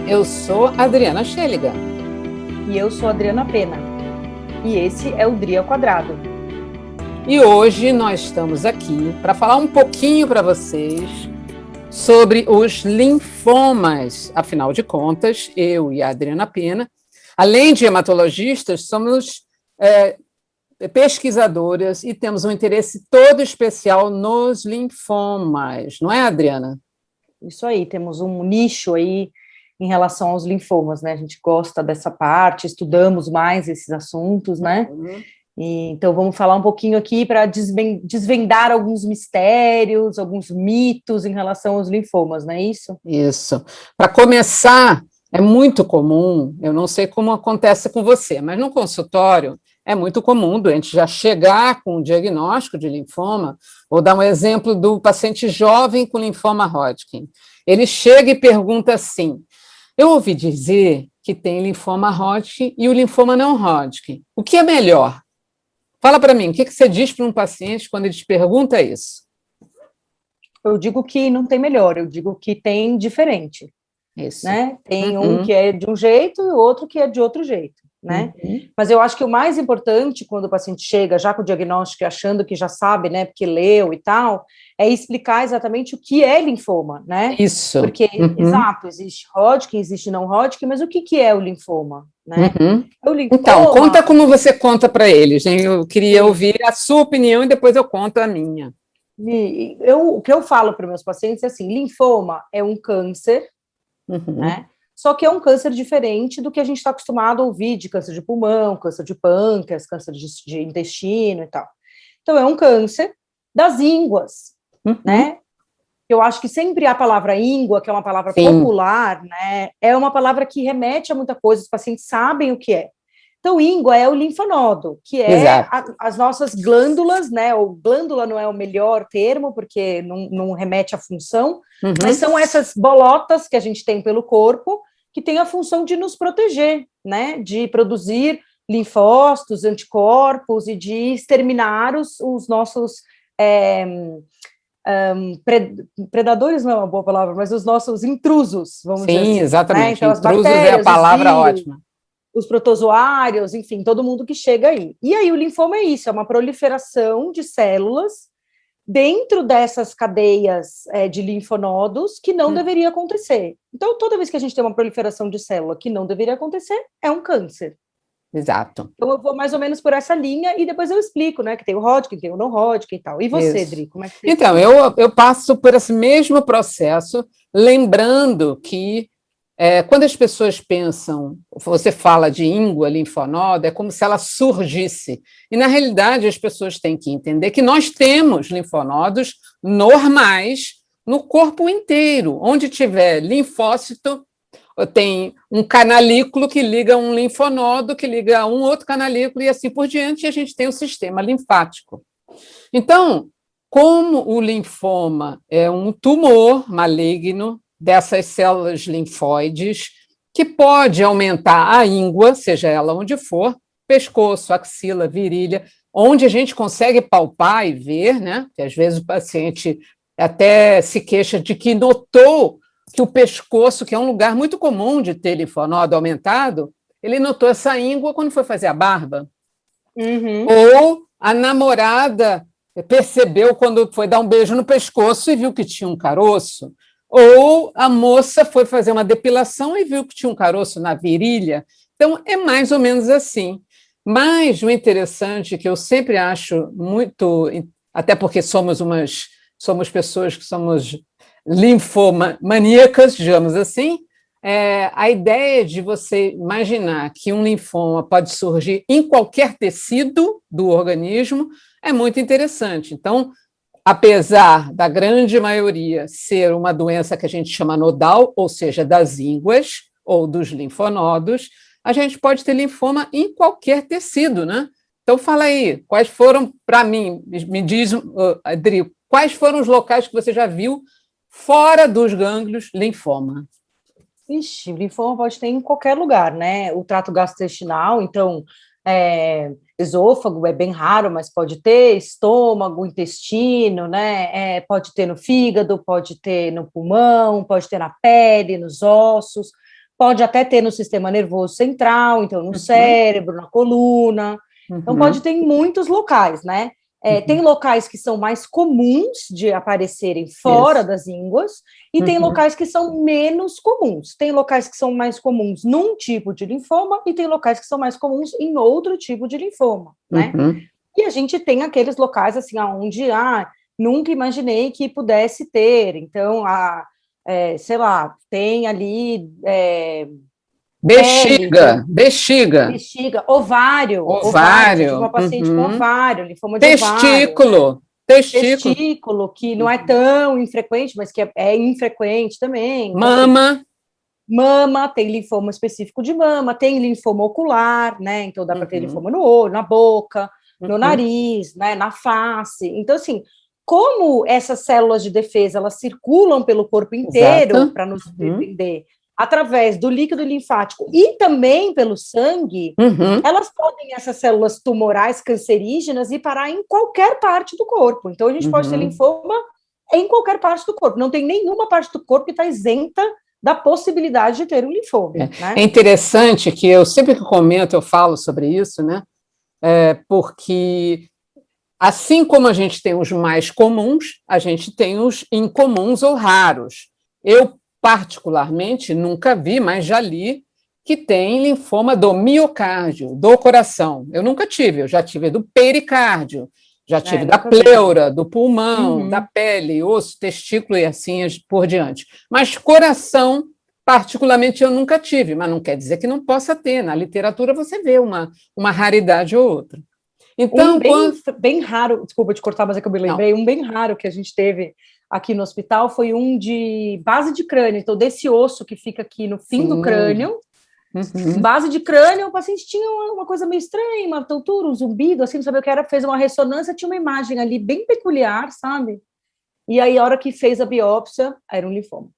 eu sou Adriana Schelliga. E eu sou Adriana Pena. E esse é o DRI ao Quadrado. E hoje nós estamos aqui para falar um pouquinho para vocês sobre os linfomas. Afinal de contas, eu e a Adriana Pena, além de hematologistas, somos pesquisadoras e temos um interesse todo especial nos linfomas, não é, Adriana? Isso aí, temos um nicho aí em relação aos linfomas, né? A gente gosta dessa parte, estudamos mais esses assuntos, né? E, então vamos falar um pouquinho aqui para desvendar alguns mistérios, alguns mitos em relação aos linfomas, não é isso? Isso. Para começar, é muito comum, eu não sei como acontece com você, mas no consultório é muito comum o doente já chegar com um diagnóstico de linfoma. Vou dar um exemplo do paciente jovem com linfoma Hodgkin. Ele chega e pergunta assim: eu ouvi dizer que tem linfoma Hodgkin e o linfoma não Hodgkin. O que é melhor? Fala para mim, o que você diz para um paciente quando ele te pergunta isso? Eu digo que não tem melhor, eu digo que tem diferente. Isso. Né? Tem um que é de um jeito e o outro que é de outro jeito, né? Mas eu acho que o mais importante quando o paciente chega já com o diagnóstico achando que já sabe, né, porque leu e tal, é explicar exatamente o que é linfoma, né? Isso. Porque, exato, existe Hodgkin, existe não Hodgkin, mas o que é o linfoma, né? O linfoma... Então, conta como você conta para eles, hein? Eu queria ouvir a sua opinião e depois eu conto a minha. O que eu falo para meus pacientes é assim, linfoma é um câncer, né? Só que é um câncer diferente do que a gente está acostumado a ouvir de câncer de pulmão, câncer de pâncreas, câncer de intestino e tal. Então, é um câncer das ínguas, né? Eu acho que sempre a palavra íngua, que é uma palavra popular, né, é uma palavra que remete a muita coisa, os pacientes sabem o que é. Então, íngua é o linfonodo, que é as nossas glândulas, né? O glândula não é o melhor termo, porque não remete à função, mas são essas bolotas que a gente tem pelo corpo, que tem a função de nos proteger, né? De produzir linfócitos, anticorpos e de exterminar os nossos predadores não é uma boa palavra, mas os nossos intrusos, vamos dizer assim. Sim, exatamente. Né? Então, as intrusos bactérias, é a palavra os vírus, ótima. Os protozoários, enfim, todo mundo que chega aí. E aí o linfoma é isso, é uma proliferação de células dentro dessas cadeias de linfonodos que não deveria acontecer. Então, toda vez que a gente tem uma proliferação de célula que não deveria acontecer, é um câncer. Exato. Então, eu vou mais ou menos por essa linha e depois eu explico, né, que tem o Hodgkin, tem o não Hodgkin e tal. E você, Dri, como é que você... Então, eu passo por esse mesmo processo, lembrando que quando as pessoas pensam, você fala de íngua, linfonodo, é como se ela surgisse. E, na realidade, as pessoas têm que entender que nós temos linfonodos normais no corpo inteiro. Onde tiver linfócito, tem um canalículo que liga um linfonodo, que liga a um outro canalículo, e assim por diante, e a gente tem o sistema linfático. Então, como o linfoma é um tumor maligno dessas células linfóides, que pode aumentar a íngua, seja ela onde for, pescoço, axila, virilha, onde a gente consegue palpar e ver, né? Que às vezes o paciente até se queixa de que notou que o pescoço, que é um lugar muito comum de ter linfonodo aumentado, ele notou essa íngua quando foi fazer a barba. Ou a namorada percebeu quando foi dar um beijo no pescoço e viu que tinha um caroço. Ou a moça foi fazer uma depilação e viu que tinha um caroço na virilha. Então, é mais ou menos assim. Mas o interessante, que eu sempre acho muito, até porque somos pessoas que somos linfomaníacas, digamos assim, a ideia de você imaginar que um linfoma pode surgir em qualquer tecido do organismo é muito interessante. Então, apesar da grande maioria ser uma doença que a gente chama nodal, ou seja, das ínguas ou dos linfonodos, a gente pode ter linfoma em qualquer tecido, né? Então, fala aí, quais foram, para mim, me diz, Adri, quais foram os locais que você já viu fora dos gânglios linfoma? Ixi, linfoma pode ter em qualquer lugar, né? O trato gastrointestinal, então, esôfago é bem raro, mas pode ter, estômago, intestino, né? Pode ter no fígado, pode ter no pulmão, pode ter na pele, nos ossos, pode até ter no sistema nervoso central, então no cérebro, na coluna, então pode ter em muitos locais, né? Tem locais que são mais comuns de aparecerem fora das ínguas e tem locais que são menos comuns. Tem locais que são mais comuns num tipo de linfoma e tem locais que são mais comuns em outro tipo de linfoma, né? E a gente tem aqueles locais, assim, onde, nunca imaginei que pudesse ter. Então, sei lá, tem ali... Bexiga, ovário. Tive uma paciente com ovário, linfoma de ovário. Testículo, que não é tão infrequente, mas que é infrequente também. Então, mama, tem linfoma específico de mama, tem linfoma ocular, né? Então dá para ter linfoma no olho, na boca, no nariz, né? Na face. Então, assim, como essas células de defesa, elas circulam pelo corpo inteiro para nos defender, através do líquido linfático e também pelo sangue, elas podem, essas células tumorais cancerígenas, ir parar em qualquer parte do corpo. Então, a gente pode ter linfoma em qualquer parte do corpo. Não tem nenhuma parte do corpo que está isenta da possibilidade de ter um linfoma. Né? É interessante que eu sempre que comento, eu falo sobre isso, né? Porque assim como a gente tem os mais comuns, a gente tem os incomuns ou raros. Eu particularmente, nunca vi, mas já li, que tem linfoma do miocárdio, do coração. Eu nunca tive, eu já tive do pericárdio, já tive da pleura, do pulmão, da pele, osso, testículo e assim por diante. Mas coração, particularmente, eu nunca tive, mas não quer dizer que não possa ter. Na literatura você vê uma raridade ou outra. Então, bem raro, desculpa te cortar, mas é que eu me lembrei, um bem raro que a gente teve aqui no hospital foi um de base de crânio, então desse osso que fica aqui no fim do crânio, base de crânio, o paciente tinha uma coisa meio estranha, uma tontura, um zumbido, assim, não sabia o que era, fez uma ressonância, tinha uma imagem ali bem peculiar, sabe? E aí, a hora que fez a biópsia, era um linfoma.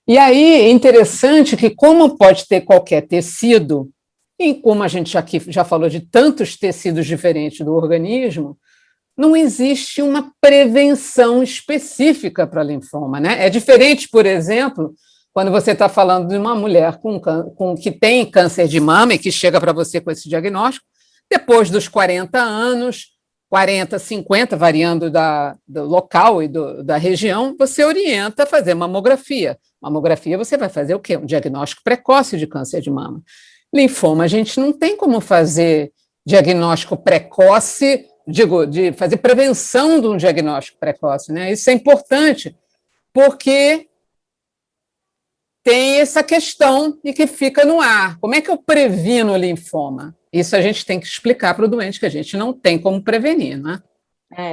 E aí, é interessante que como pode ter qualquer tecido, e como a gente aqui já falou de tantos tecidos diferentes do organismo, não existe uma prevenção específica para linfoma, né? É diferente, por exemplo, quando você está falando de uma mulher que tem câncer de mama e que chega para você com esse diagnóstico, depois dos 40 anos, 40, 50, variando do local e da região, você orienta a fazer mamografia. Mamografia você vai fazer o quê? Um diagnóstico precoce de câncer de mama. Linfoma, a gente não tem como fazer diagnóstico precoce, de fazer prevenção de um diagnóstico precoce, né? Isso é importante, porque tem essa questão e que fica no ar. Como é que eu previno o linfoma? Isso a gente tem que explicar para o doente, que a gente não tem como prevenir, né?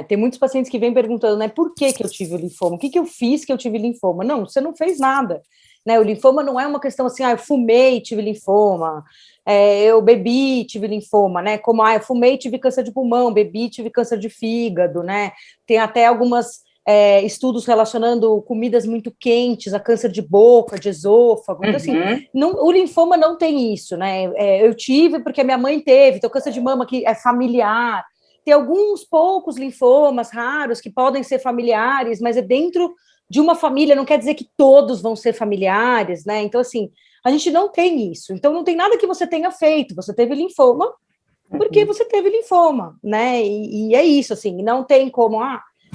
Tem muitos pacientes que vêm perguntando, né, por que eu tive linfoma? O que eu fiz que eu tive linfoma? Não, você não fez nada. Né, o linfoma não é uma questão assim, eu fumei, tive linfoma, eu bebi, tive linfoma, né? Como, eu fumei, tive câncer de pulmão, bebi, tive câncer de fígado, né? Tem até algumas estudos relacionando comidas muito quentes a câncer de boca, de esôfago. Então, assim, o linfoma não tem isso, né? Eu tive porque a minha mãe teve, então câncer de mama que é familiar. Tem alguns poucos linfomas raros que podem ser familiares, mas é dentro de uma família, não quer dizer que todos vão ser familiares, né? Então, assim, a gente não tem isso. Então, não tem nada que você tenha feito. Você teve linfoma porque você teve linfoma, né? E é isso, assim, não tem como...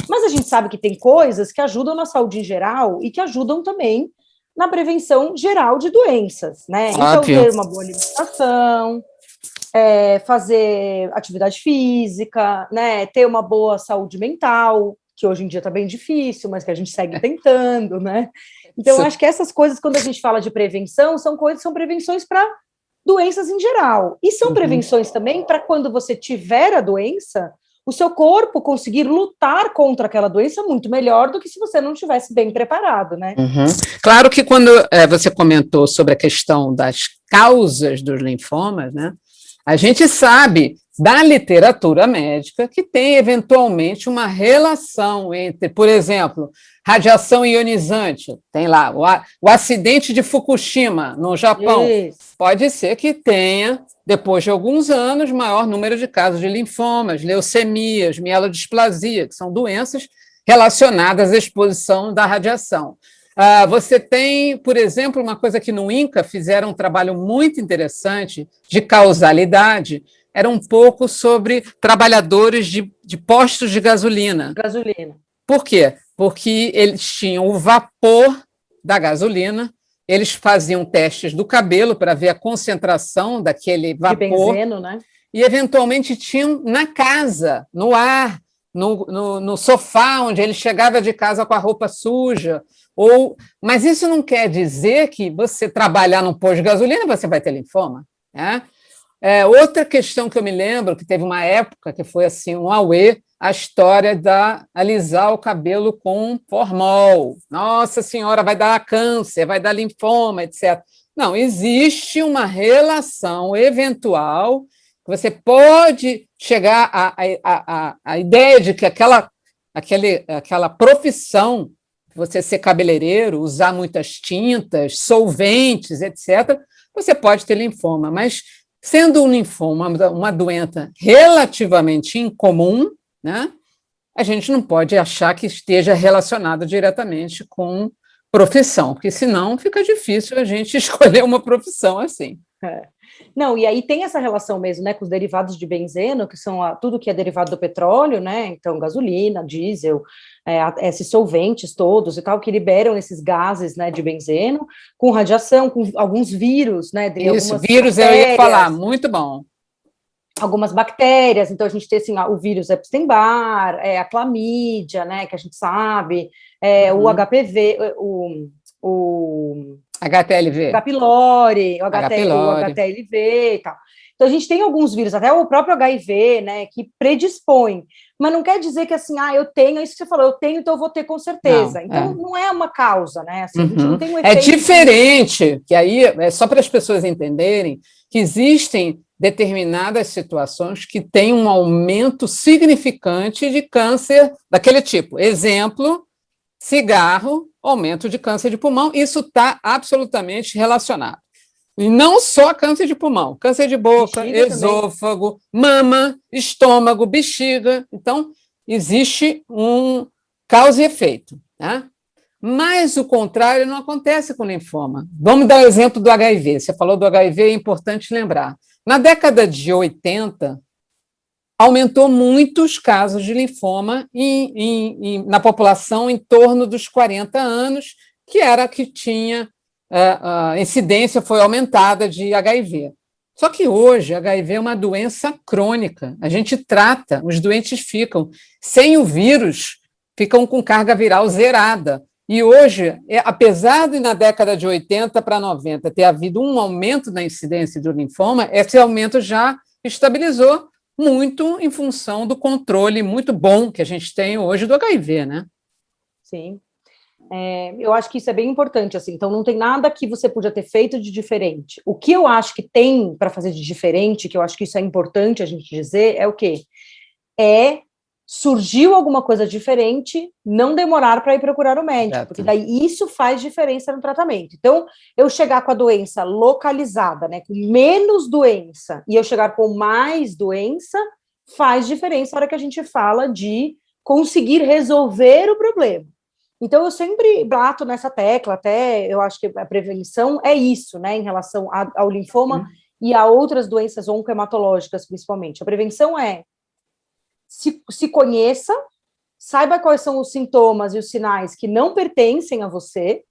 mas a gente sabe que tem coisas que ajudam na saúde em geral e que ajudam também na prevenção geral de doenças, né? Então, ter uma boa alimentação, fazer atividade física, né? Ter uma boa saúde mental, que hoje em dia está bem difícil, mas que a gente segue tentando, né? Então, eu acho que essas coisas, quando a gente fala de prevenção, são prevenções para doenças em geral. E são prevenções também para quando você tiver a doença, o seu corpo conseguir lutar contra aquela doença muito melhor do que se você não estivesse bem preparado, né? Claro que quando você comentou sobre a questão das causas dos linfomas, né? A gente sabe da literatura médica que tem eventualmente uma relação entre, por exemplo, radiação ionizante, tem lá o acidente de Fukushima, no Japão. Isso. Pode ser que tenha, depois de alguns anos, maior número de casos de linfomas, leucemias, mielodisplasia, que são doenças relacionadas à exposição da radiação. Você tem, por exemplo, uma coisa que no INCA fizeram um trabalho muito interessante de causalidade, era um pouco sobre trabalhadores de postos de gasolina. Gasolina. Por quê? Porque eles tinham o vapor da gasolina, eles faziam testes do cabelo para ver a concentração daquele vapor. De benzeno, né? E, eventualmente, tinham na casa, no ar, no sofá, onde ele chegava de casa com a roupa suja. Mas isso não quer dizer que você trabalhar num posto de gasolina você vai ter linfoma, né? Outra questão que eu me lembro, que teve uma época que foi assim, um auê, a história da alisar o cabelo com formol. Nossa Senhora, vai dar câncer, vai dar linfoma, etc. Não, existe uma relação eventual, que você pode chegar à ideia de que aquela profissão, você ser cabeleireiro, usar muitas tintas, solventes, etc., você pode ter linfoma, mas sendo um linfoma uma doença relativamente incomum, né, a gente não pode achar que esteja relacionado diretamente com profissão, porque senão fica difícil a gente escolher uma profissão assim. Não, e aí tem essa relação mesmo, né, com os derivados de benzeno, que são tudo que é derivado do petróleo, né, então gasolina, diesel, esses solventes todos e tal, que liberam esses gases, né, de benzeno, com radiação, com alguns vírus, né, Isso, vírus eu ia falar, muito bom. Algumas bactérias, então a gente tem assim, o vírus Epstein-Barr, a clamídia, né, que a gente sabe, o HPV, o HTLV. H. pylori, o HTLV e tal. Então, a gente tem alguns vírus, até o próprio HIV, né, que predispõe, mas não quer dizer que assim, eu tenho, é isso que você falou, eu tenho, então eu vou ter com certeza. Não, então, não é uma causa, né, assim, a gente não tem um efeito... É diferente, que aí, é só para as pessoas entenderem, que existem determinadas situações que têm um aumento significante de câncer daquele tipo. Exemplo, cigarro, aumento de câncer de pulmão, isso está absolutamente relacionado. E não só câncer de pulmão, câncer de boca, bexiga esôfago, também. Mama, estômago, bexiga. Então, existe um causa e efeito, né? Mas o contrário não acontece com linfoma. Vamos dar o exemplo do HIV. Você falou do HIV, é importante lembrar. Na década de 80, aumentou muito os casos de linfoma na população em torno dos 40 anos, que era que tinha a incidência foi aumentada de HIV. Só que hoje, HIV é uma doença crônica. A gente trata, os doentes ficam sem o vírus, ficam com carga viral zerada. E hoje, apesar de na década de 80 para 90 ter havido um aumento na incidência do linfoma, esse aumento já estabilizou muito em função do controle muito bom que a gente tem hoje do HIV, né? Sim. Eu acho que isso é bem importante, assim, então não tem nada que você podia ter feito de diferente. O que eu acho que tem para fazer de diferente, que eu acho que isso é importante a gente dizer, é o quê? Surgiu alguma coisa diferente, não demorar para ir procurar o médico, Exato. Porque daí isso faz diferença no tratamento. Então, eu chegar com a doença localizada, né, com menos doença, e eu chegar com mais doença, faz diferença na hora que a gente fala de conseguir resolver o problema. Então, eu sempre bato nessa tecla, até eu acho que a prevenção é isso, né, em relação ao linfoma e a outras doenças oncohematológicas, principalmente. A prevenção é se conheça, saiba quais são os sintomas e os sinais que não pertencem a você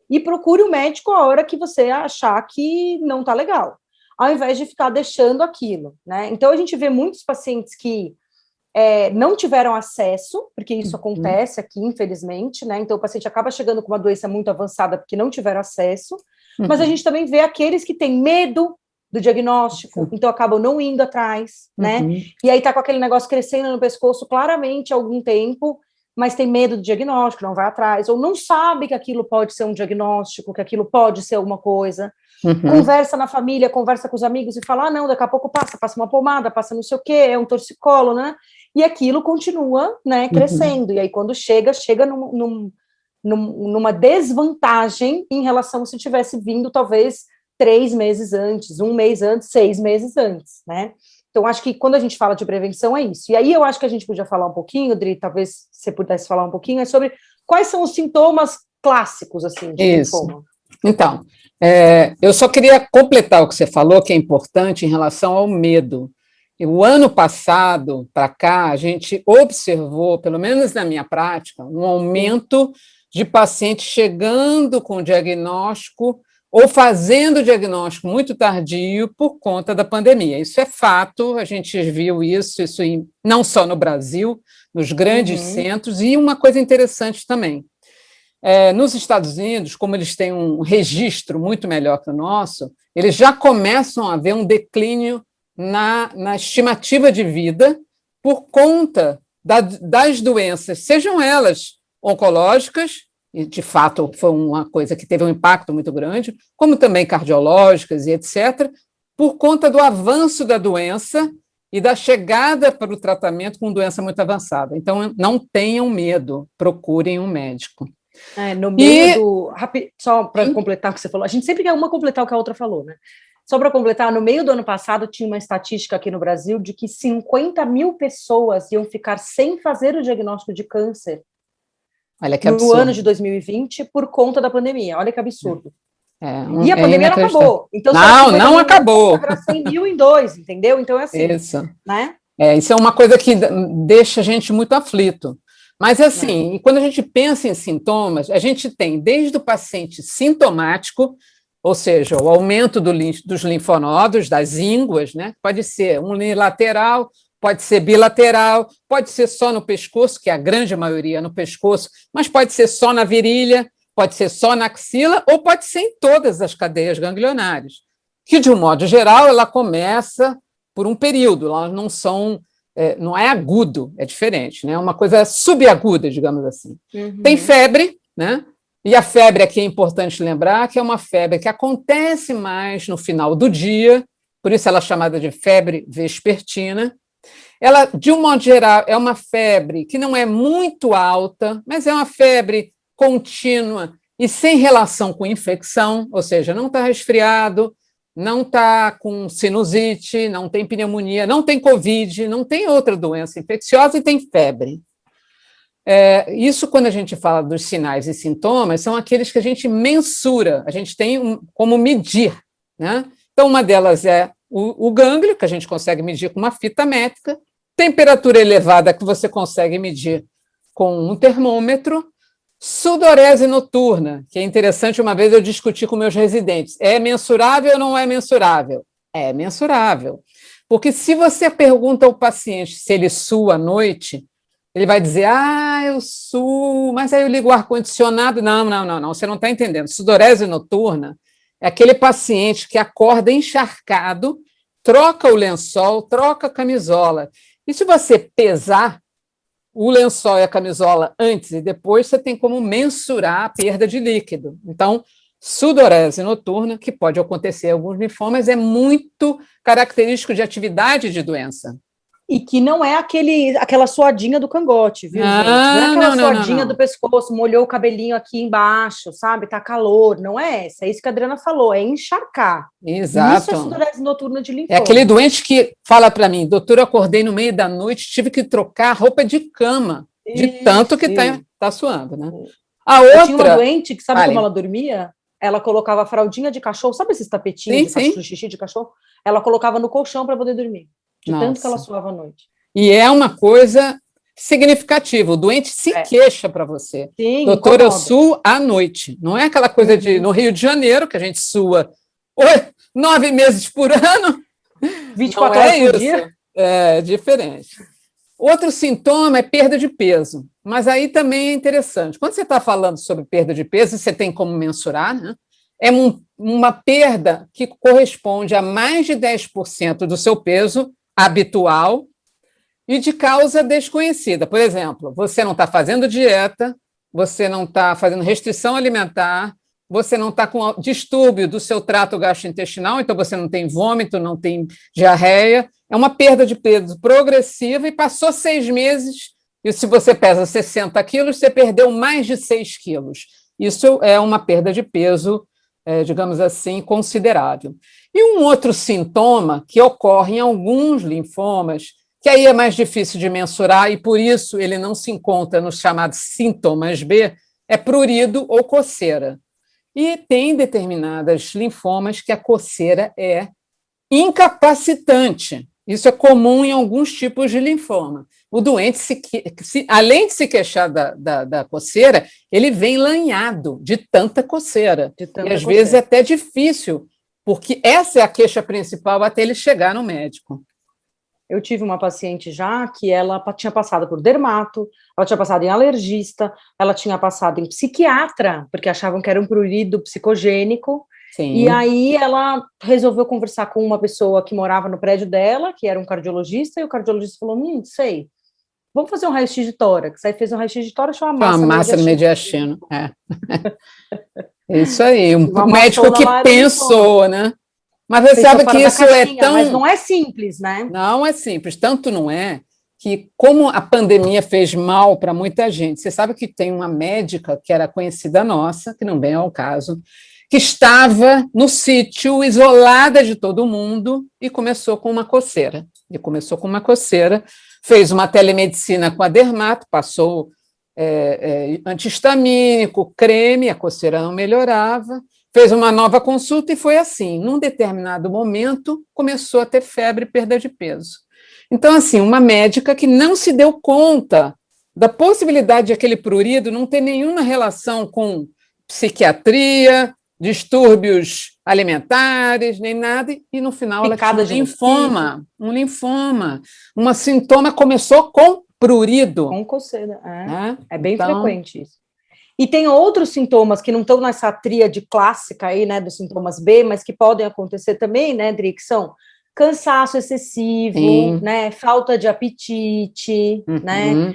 e procure o médico a hora que você achar que não está legal, ao invés de ficar deixando aquilo, né? Então, a gente vê muitos pacientes que não tiveram acesso, porque isso acontece aqui, infelizmente, né? Então, o paciente acaba chegando com uma doença muito avançada porque não tiveram acesso, mas a gente também vê aqueles que têm medo do diagnóstico, então acabam não indo atrás, né? E aí tá com aquele negócio crescendo no pescoço claramente há algum tempo, mas tem medo do diagnóstico, não vai atrás, ou não sabe que aquilo pode ser um diagnóstico, que aquilo pode ser alguma coisa. Conversa na família, conversa com os amigos e fala, não, daqui a pouco passa uma pomada, passa não sei o quê, é um torcicolo, né? E aquilo continua, né, crescendo. E aí quando chega numa desvantagem em relação se tivesse vindo talvez 3 meses antes, 1 mês antes, 6 meses antes, né? Então, acho que quando a gente fala de prevenção é isso. E aí eu acho que a gente podia falar um pouquinho, Dri, talvez você pudesse falar um pouquinho, sobre quais são os sintomas clássicos, assim, de linfoma. Então, eu só queria completar o que você falou, que é importante em relação ao medo. O ano passado, para cá, a gente observou, pelo menos na minha prática, um aumento de pacientes chegando com diagnóstico ou fazendo diagnóstico muito tardio por conta da pandemia. Isso é fato, a gente viu isso não só no Brasil, nos grandes centros, e uma coisa interessante também. Nos Estados Unidos, como eles têm um registro muito melhor que o nosso, eles já começam a ver um declínio na estimativa de vida por conta das doenças, sejam elas oncológicas, e de fato foi uma coisa que teve um impacto muito grande, como também cardiológicas e etc., por conta do avanço da doença e da chegada para o tratamento com doença muito avançada. Então, não tenham medo, procurem um médico. No meio só para completar o que você falou, a gente sempre quer uma completar o que a outra falou, né? Só para completar, no meio do ano passado tinha uma estatística aqui no Brasil de que 50 mil pessoas iam ficar sem fazer o diagnóstico de câncer. Olha que absurdo. No ano de 2020 por conta da pandemia. Olha que absurdo. E a pandemia não acabou. Então, não acabou. Para 100 mil em 2, entendeu? Então é assim. Isso. Né? Isso é uma coisa que deixa a gente muito aflito. Mas, assim, quando a gente pensa em sintomas, a gente tem desde o paciente sintomático, ou seja, o aumento dos linfonodos, das ínguas, né? Pode ser unilateral, pode ser bilateral, pode ser só no pescoço, que é a grande maioria no pescoço, mas pode ser só na virilha, pode ser só na axila, ou pode ser em todas as cadeias ganglionares, que, de um modo geral, ela começa por um período, elas não são... não é agudo, é diferente, né? É uma coisa subaguda, digamos assim. Tem febre, né? E a febre aqui é importante lembrar que é uma febre que acontece mais no final do dia, por isso ela é chamada de febre vespertina. Ela, de um modo geral, é uma febre que não é muito alta, mas é uma febre contínua e sem relação com infecção, ou seja, não está resfriado, não está com sinusite, não tem pneumonia, não tem Covid, não tem outra doença infecciosa e tem febre. Isso, quando a gente fala dos sinais e sintomas, são aqueles que a gente mensura, a gente tem como medir, né? Então, uma delas é o gânglio, que a gente consegue medir com uma fita métrica, temperatura elevada, que você consegue medir com um termômetro, sudorese noturna, que é interessante, uma vez eu discuti com meus residentes, é mensurável ou não é mensurável? É mensurável, porque se você pergunta ao paciente se ele sua à noite, ele vai dizer, eu suo, mas aí eu ligo o ar-condicionado. Não, você não está entendendo. Sudorese noturna é aquele paciente que acorda encharcado, troca o lençol, troca a camisola. E se você pesar o lençol e a camisola antes e depois, você tem como mensurar a perda de líquido. Então, sudorese noturna, que pode acontecer em alguns linfomas, é muito característico de atividade de doença. E que não é aquela suadinha do cangote, viu, gente? Não é aquela suadinha do pescoço, molhou o cabelinho aqui embaixo, sabe? Tá calor. Não é essa. É isso que a Adriana falou, é encharcar. Exato. Isso é sudorese noturna de linfoma. É aquele doente que fala para mim, doutor, eu acordei no meio da noite, tive que trocar roupa de cama, de tanto que tá suando, né? A outra... Eu tinha uma doente que, sabe como ela dormia? Ela colocava fraldinha de cachorro, sabe esses tapetinhos de xixi de cachorro? Ela colocava no colchão para poder dormir. De tanto que ela suava à noite. E é uma coisa significativa. O doente se queixa para você. Sim, doutor, eu suo à noite. Não é aquela coisa de no Rio de Janeiro, que a gente sua 9 meses por ano. 24 horas por dia. É diferente. Outro sintoma é perda de peso. Mas aí também é interessante. Quando você está falando sobre perda de peso, você tem como mensurar, né? É uma perda que corresponde a mais de 10% do seu peso habitual e de causa desconhecida. Por exemplo, você não está fazendo dieta, você não está fazendo restrição alimentar, você não está com distúrbio do seu trato gastrointestinal, então você não tem vômito, não tem diarreia, é uma perda de peso progressiva e passou 6 meses, e se você pesa 60 quilos, você perdeu mais de 6 quilos. Isso é uma perda de peso, digamos assim, considerável. E um outro sintoma que ocorre em alguns linfomas, que aí é mais difícil de mensurar e por isso ele não se encontra nos chamados sintomas B, é prurido ou coceira. E tem determinadas linfomas que a coceira é incapacitante. Isso é comum em alguns tipos de linfoma. O doente, além de se queixar da coceira, ele vem lanhado de tanta coceira. E às vezes é até difícil, porque essa é a queixa principal até ele chegar no médico. Eu tive uma paciente já que ela tinha passado por dermato, ela tinha passado em alergista, ela tinha passado em psiquiatra, porque achavam que era um prurido psicogênico. Sim. E aí ela resolveu conversar com uma pessoa que morava no prédio dela, que era um cardiologista, e o cardiologista falou, sei, vamos fazer um raio-x de tórax. Aí fez um raio-x de tórax, achou uma massa mediastino. Isso aí, um médico que pensou, né? Mas você sabe que isso é tão... Mas não é simples, né? Não é simples, tanto não é que, como a pandemia fez mal para muita gente, você sabe que tem uma médica que era conhecida nossa, que não vem ao caso, que estava no sítio, isolada de todo mundo, e começou com uma coceira. Fez uma telemedicina com a dermato, passou anti-histamínico, creme, a coceira não melhorava, fez uma nova consulta e foi assim. Num determinado momento, começou a ter febre e perda de peso. Então, assim, uma médica que não se deu conta da possibilidade de aquele prurido não ter nenhuma relação com psiquiatria, distúrbios alimentares, nem nada, e no final ela tinha um linfoma. Um sintoma começou com prurido. Com coceira, é bem frequente isso. E tem outros sintomas que não estão nessa tríade clássica aí, né, dos sintomas B, mas que podem acontecer também, né, Dri, que são cansaço excessivo, né, falta de apetite, né,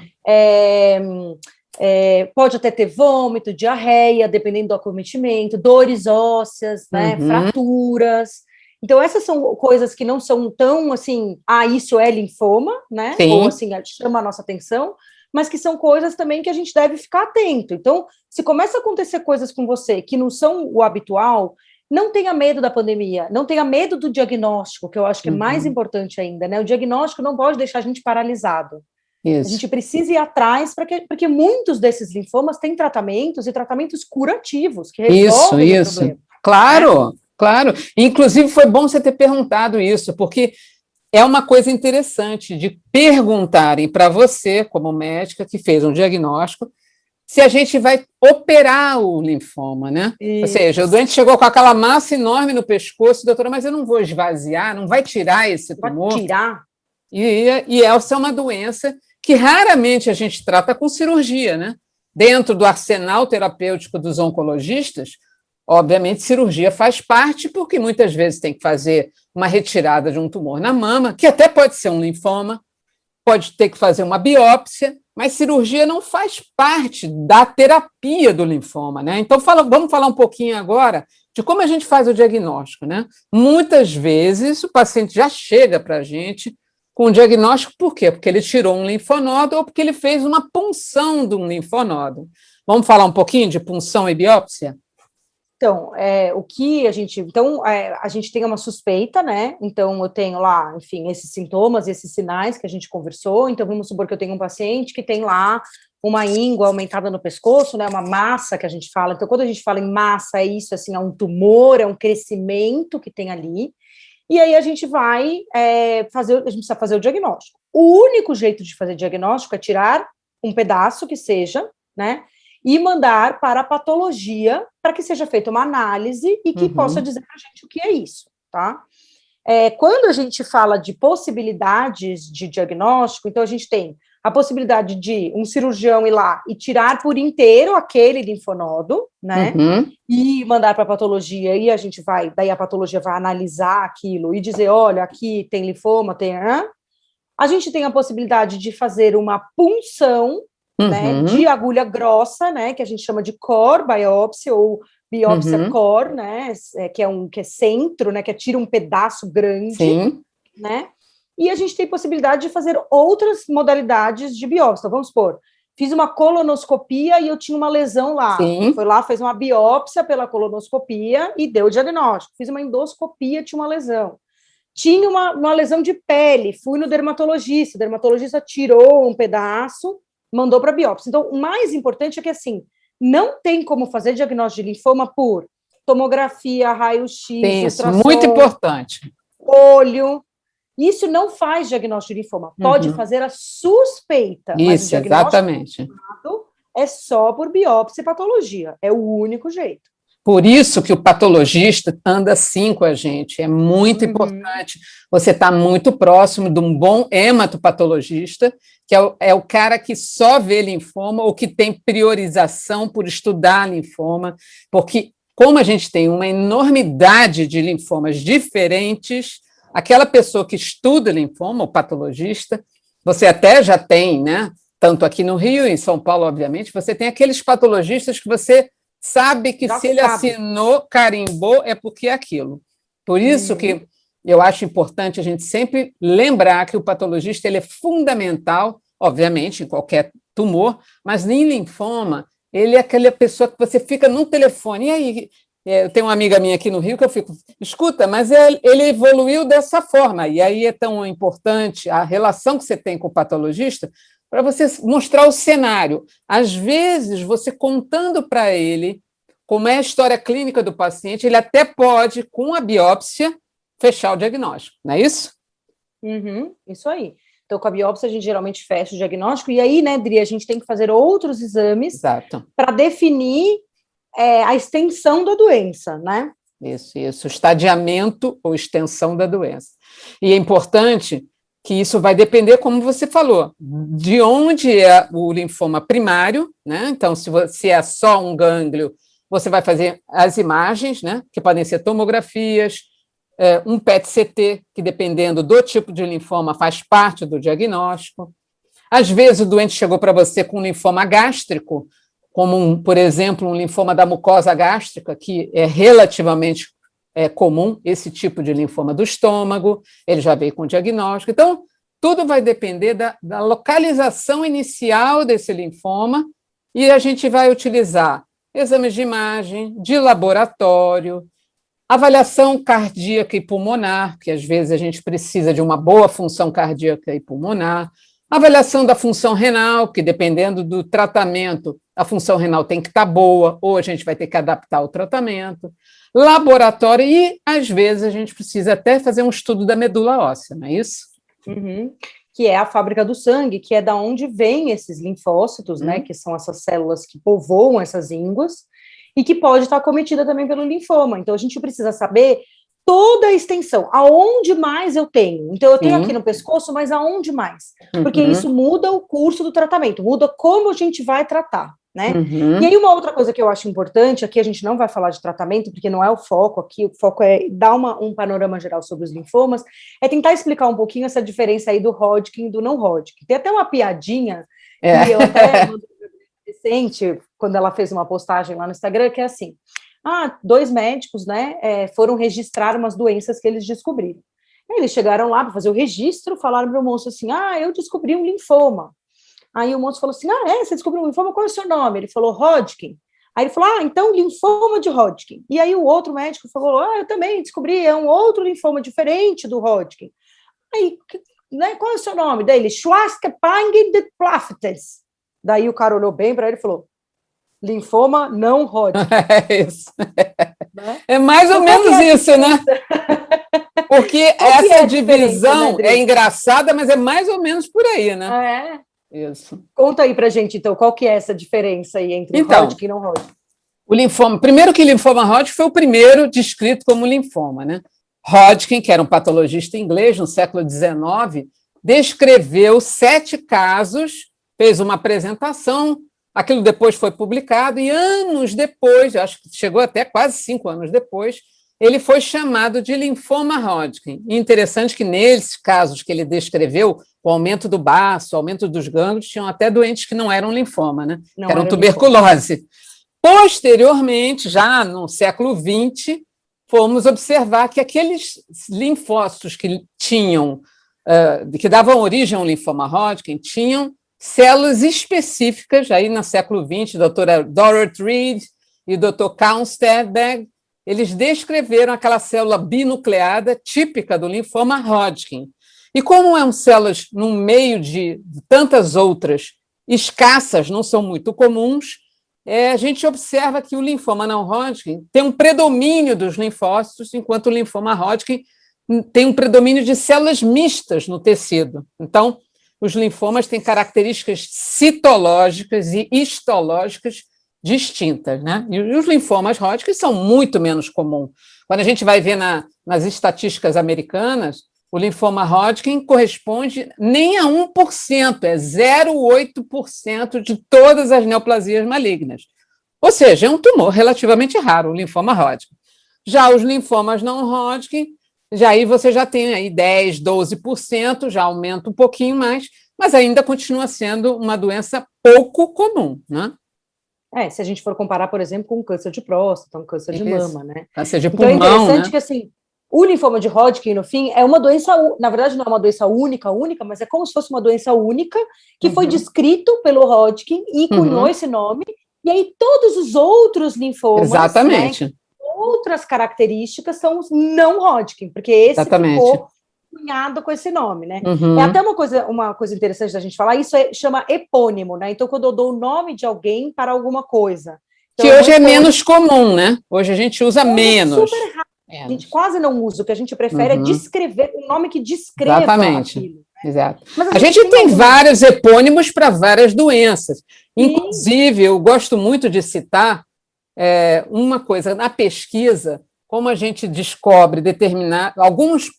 pode até ter vômito, diarreia, dependendo do acometimento, dores ósseas, né, fraturas. Então, essas são coisas que não são tão, assim, isso é linfoma, né, ou, assim, chama a nossa atenção, mas que são coisas também que a gente deve ficar atento. Então, se começa a acontecer coisas com você que não são o habitual, não tenha medo da pandemia, não tenha medo do diagnóstico, que eu acho que é mais importante ainda, né? O diagnóstico não pode deixar a gente paralisado. Isso. A gente precisa ir atrás, porque muitos desses linfomas têm tratamentos e tratamentos curativos, que resolvem o problema. Claro, claro. Inclusive, foi bom você ter perguntado isso, porque é uma coisa interessante de perguntarem para você, como médica que fez um diagnóstico, se a gente vai operar o linfoma, né? Isso. Ou seja, o doente chegou com aquela massa enorme no pescoço, doutora, mas eu não vou esvaziar, não vai tirar esse tumor? Vai tirar? E essa é uma doença que raramente a gente trata com cirurgia, né? Dentro do arsenal terapêutico dos oncologistas, obviamente, cirurgia faz parte, porque muitas vezes tem que fazer uma retirada de um tumor na mama, que até pode ser um linfoma, pode ter que fazer uma biópsia, mas cirurgia não faz parte da terapia do linfoma, né? Então, vamos falar um pouquinho agora de como a gente faz o diagnóstico, né? Muitas vezes o paciente já chega para a gente com o diagnóstico, por quê? Porque ele tirou um linfonodo ou porque ele fez uma punção de um linfonodo. Vamos falar um pouquinho de punção e biópsia? Então, a gente tem uma suspeita, né? Então, eu tenho lá, enfim, esses sintomas, esses sinais que a gente conversou. Então, vamos supor que eu tenho um paciente que tem lá uma íngua aumentada no pescoço, né? Uma massa que a gente fala. Então, quando a gente fala em massa, é isso, assim, é um tumor, é um crescimento que tem ali. E aí a gente vai a gente precisa fazer o diagnóstico. O único jeito de fazer diagnóstico é tirar um pedaço que seja, né? E mandar para a patologia para que seja feita uma análise e que possa dizer para a gente o que é isso, tá? Quando a gente fala de possibilidades de diagnóstico, então a gente tem a possibilidade de um cirurgião ir lá e tirar por inteiro aquele linfonodo, né? E mandar para a patologia, e daí a patologia vai analisar aquilo e dizer, olha, aqui tem linfoma, tem... A gente tem a possibilidade de fazer uma punção, né, de agulha grossa, né, que a gente chama de core biopsy, ou biópsia core, né, que é centro, né, que tira um pedaço grande, né, e a gente tem possibilidade de fazer outras modalidades de biópsia. Então, vamos supor, fiz uma colonoscopia e eu tinha uma lesão lá, foi lá, fez uma biópsia pela colonoscopia e deu o diagnóstico. Fiz uma endoscopia, tinha uma lesão. Tinha uma lesão de pele, fui no dermatologista, o dermatologista tirou um pedaço, mandou para biópsia. Então, o mais importante é que, assim, não tem como fazer diagnóstico de linfoma por tomografia, raio-x, Isso, ultrassom, muito importante. olho. Isso não faz diagnóstico de linfoma. Pode fazer a suspeita, mas o Isso, diagnóstico exatamente. é só por biópsia e patologia. É o único jeito. Por isso que o patologista anda assim com a gente. É muito importante você estar muito próximo de um bom hematopatologista, que é o cara que só vê linfoma ou que tem priorização por estudar linfoma, porque como a gente tem uma enormidade de linfomas diferentes, aquela pessoa que estuda linfoma, o patologista, você até já tem, né? Tanto aqui no Rio e em São Paulo, obviamente, você tem aqueles patologistas que você sabe que se ele assinou, carimbou, é porque é aquilo. Por isso que eu acho importante a gente sempre lembrar que o patologista ele é fundamental, obviamente, em qualquer tumor, mas em linfoma, ele é aquela pessoa que você fica num telefone. E aí, eu tenho uma amiga minha aqui no Rio que eu fico, escuta, mas ele evoluiu dessa forma. E aí é tão importante a relação que você tem com o patologista, para você mostrar o cenário. Às vezes, você contando para ele como é a história clínica do paciente, ele até pode, com a biópsia, fechar o diagnóstico, não é isso? Isso aí. Então, com a biópsia, a gente geralmente fecha o diagnóstico, e aí, né, Dri, a gente tem que fazer outros exames para definir a extensão da doença, né? Isso, estadiamento ou extensão da doença. E é importante que isso vai depender, como você falou, de onde é o linfoma primário, né? Então, se é só um gânglio, você vai fazer as imagens, né? Que podem ser tomografias, um PET-CT, que dependendo do tipo de linfoma faz parte do diagnóstico. Às vezes o doente chegou para você com um linfoma gástrico, como, por exemplo, um linfoma da mucosa gástrica, que é relativamente comum, esse tipo de linfoma do estômago, ele já veio com diagnóstico. Então, tudo vai depender da localização inicial desse linfoma e a gente vai utilizar exames de imagem, de laboratório, avaliação cardíaca e pulmonar, que às vezes a gente precisa de uma boa função cardíaca e pulmonar, avaliação da função renal, que dependendo do tratamento, a função renal tem que estar boa, ou a gente vai ter que adaptar o tratamento, laboratório, e às vezes a gente precisa até fazer um estudo da medula óssea, não é isso? Que é a fábrica do sangue, que é da onde vêm esses linfócitos, né, que são essas células que povoam essas ínguas, e que pode estar cometida também pelo linfoma. Então, a gente precisa saber toda a extensão, aonde mais eu tenho. Então, eu tenho aqui no pescoço, mas aonde mais? Porque isso muda o curso do tratamento, muda como a gente vai tratar, né? E aí, uma outra coisa que eu acho importante, aqui a gente não vai falar de tratamento, porque não é o foco aqui, o foco é dar um panorama geral sobre os linfomas, é tentar explicar um pouquinho essa diferença aí do Hodgkin e do não Hodgkin. Tem até uma piadinha, que eu até recente, quando ela fez uma postagem lá no Instagram, que é assim, 2 médicos, né, foram registrar umas doenças que eles descobriram. Aí eles chegaram lá para fazer o registro, falaram para o moço assim, eu descobri um linfoma. Aí o moço falou assim, você descobriu um linfoma, qual é o seu nome? Ele falou, Hodgkin. Aí ele falou, então, linfoma de Hodgkin. E aí o outro médico falou, eu também descobri, é um outro linfoma diferente do Hodgkin. Aí, né, qual é o seu nome? Daí ele, Schwarzkopf-Plaftes. Daí o cara olhou bem para ele e falou, linfoma não Hodgkin. É isso. Né? É mais ou menos isso, né? Porque essa divisão é engraçada, mas é mais ou menos por aí, né? Isso. Conta aí pra gente, então, qual que é essa diferença aí entre Hodgkin e não Hodgkin? O linfoma, primeiro que linfoma Hodgkin foi o primeiro descrito como linfoma, né? Hodgkin, que era um patologista inglês no século XIX, descreveu 7 casos, fez uma apresentação, aquilo depois foi publicado, e anos depois, acho que chegou até quase 5 anos depois, ele foi chamado de linfoma Hodgkin. E interessante que nesses casos que ele descreveu, o aumento do baço, o aumento dos gânglios, tinham até doentes que não eram linfoma, né? Que eram tuberculose. Linfoma. Posteriormente, já no século XX, fomos observar que aqueles linfócitos que tinham, que davam origem ao linfoma Hodgkin, tinham células específicas, aí no século XX, a doutora Dorothy Reed e o doutor Carl Sternberg, eles descreveram aquela célula binucleada típica do linfoma Hodgkin. E como são células no meio de tantas outras escassas, não são muito comuns, a gente observa que o linfoma não Hodgkin tem um predomínio dos linfócitos, enquanto o linfoma Hodgkin tem um predomínio de células mistas no tecido. Então, os linfomas têm características citológicas e histológicas distintas, né? E os linfomas Hodgkin são muito menos comuns. Quando a gente vai ver nas estatísticas americanas, o linfoma Hodgkin corresponde nem a 1%, é 0,8% de todas as neoplasias malignas. Ou seja, é um tumor relativamente raro, o linfoma Hodgkin. Já os linfomas não Hodgkin, aí você já tem aí 10%, 12%, já aumenta um pouquinho mais, mas ainda continua sendo uma doença pouco comum, né? Se a gente for comparar, por exemplo, com um câncer de próstata, um câncer de mama, né? Câncer de pulmão, então, é interessante, né? Que, assim, o linfoma de Hodgkin, no fim, é uma doença, na verdade, não é uma doença única, mas é como se fosse uma doença única que foi descrito pelo Hodgkin e cunhou esse nome, e aí todos os outros linfomas, exatamente, né, outras características são os não Hodgkin, porque esse ficou cunhado com esse nome, né? É até uma coisa interessante da gente falar, isso chama epônimo, né? Então, quando eu dou o nome de alguém para alguma coisa. Então, que hoje é menos comum, né? Hoje a gente usa menos. É super raro. A gente quase não usa, o que a gente prefere é descrever, um nome que descreva aquilo. Exato. Mas a gente tem vários epônimos para várias doenças. Sim. Inclusive, eu gosto muito de citar uma coisa, na pesquisa, como a gente descobre alguns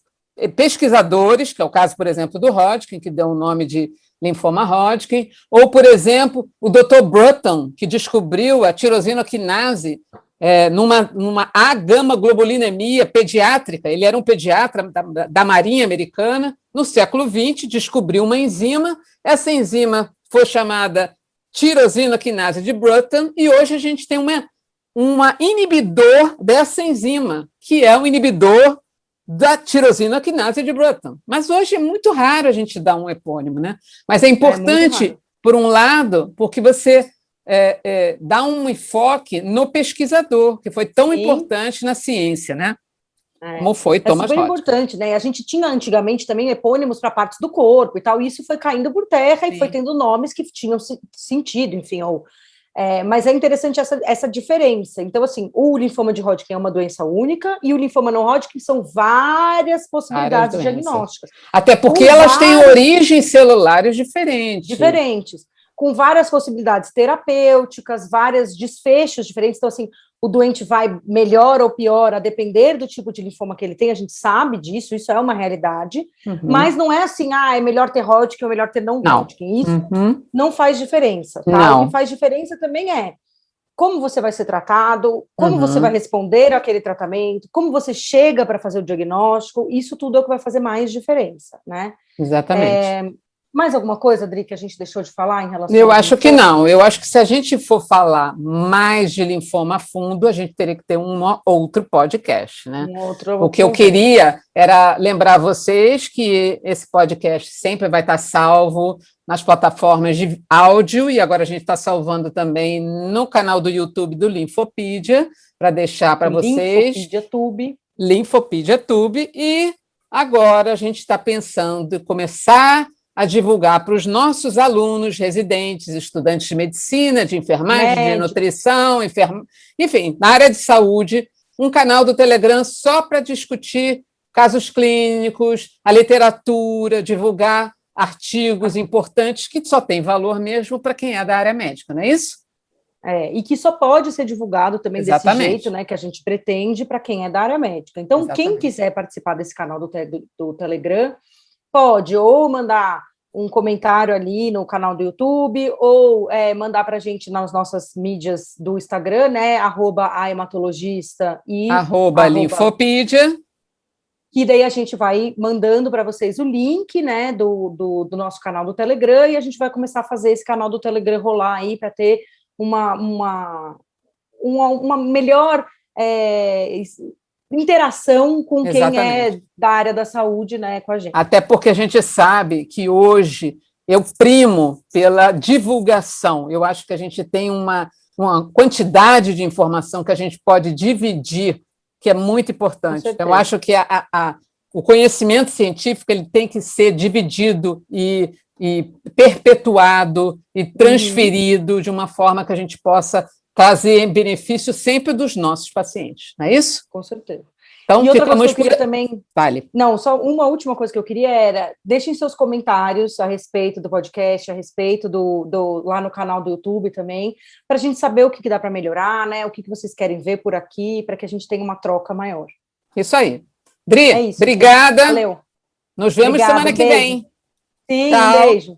pesquisadores, que é o caso, por exemplo, do Hodgkin, que deu o nome de linfoma Hodgkin, ou, por exemplo, o Dr. Bruton, que descobriu a tirosinoquinase numa A-gama-globulinemia pediátrica. Ele era um pediatra da Marinha Americana, no século XX, descobriu uma enzima, essa enzima foi chamada tirosinoquinase de Bruton, e hoje a gente tem uma inibidor dessa enzima, que é um inibidor da tirosinoquinase de Bruton. Mas hoje é muito raro a gente dar um epônimo, né? Mas é importante, por um lado, porque você dá um enfoque no pesquisador, que foi tão importante na ciência, né? Como foi Thomas Hodgkin. É super importante, né? A gente tinha antigamente também epônimos para partes do corpo e tal, e isso foi caindo por terra e foi tendo nomes que tinham sentido, enfim, mas é interessante essa diferença. Então, assim, o linfoma de Hodgkin é uma doença única e o linfoma não Hodgkin são várias possibilidades diagnósticas. Até porque elas têm origens celulares diferentes. Com várias possibilidades terapêuticas, vários desfechos diferentes. Então, assim, o doente vai melhor ou pior a depender do tipo de linfoma que ele tem, a gente sabe disso, isso é uma realidade, mas não é assim, é melhor ter Hodgkin ou melhor ter não Hodgkin, isso não faz diferença, tá? Não. O que faz diferença também é como você vai ser tratado, como você vai responder àquele tratamento, como você chega para fazer o diagnóstico, isso tudo é o que vai fazer mais diferença, né? Exatamente. Mais alguma coisa, Adri, que a gente deixou de falar em relação Eu acho que não. Eu acho que se a gente for falar mais de linfoma a fundo, a gente teria que ter um outro podcast, né? O que eu queria era lembrar vocês que esse podcast sempre vai estar salvo nas plataformas de áudio, e agora a gente está salvando também no canal do YouTube do Linfopedia, para deixar para vocês. Linfopedia Tube. E agora a gente está pensando em começar a divulgar para os nossos alunos, residentes, estudantes de medicina, de enfermagem, de nutrição, enfim, na área de saúde, um canal do Telegram só para discutir casos clínicos, a literatura, divulgar artigos importantes que só tem valor mesmo para quem é da área médica, não é isso? E que só pode ser divulgado também desse jeito, né, que a gente pretende para quem é da área médica. Então, quem quiser participar desse canal do Telegram, pode ou mandar um comentário ali no canal do YouTube, ou mandar para a gente nas nossas mídias do Instagram, né, @ahematologista e @linfopedia, que daí a gente vai mandando para vocês o link, né, do nosso canal do Telegram, e a gente vai começar a fazer esse canal do Telegram rolar aí para ter uma melhor interação com quem é da área da saúde, né, com a gente. Até porque a gente sabe que hoje eu primo pela divulgação. Eu acho que a gente tem uma quantidade de informação que a gente pode dividir, que é muito importante. Então, eu acho que o conhecimento científico ele tem que ser dividido e e perpetuado e transferido de uma forma que a gente possa trazer em benefício sempre dos nossos pacientes, não é isso? Com certeza. Então, e outra coisa que eu queria também... Vale. Não, só uma última coisa que eu queria era, deixem seus comentários a respeito do podcast, a respeito lá no canal do YouTube também, para a gente saber o que dá para melhorar, né? O que vocês querem ver por aqui, para que a gente tenha uma troca maior. Isso aí. Dri, é isso, obrigada. Valeu. Nos vemos semana que vem. Sim, Tchau. um beijo.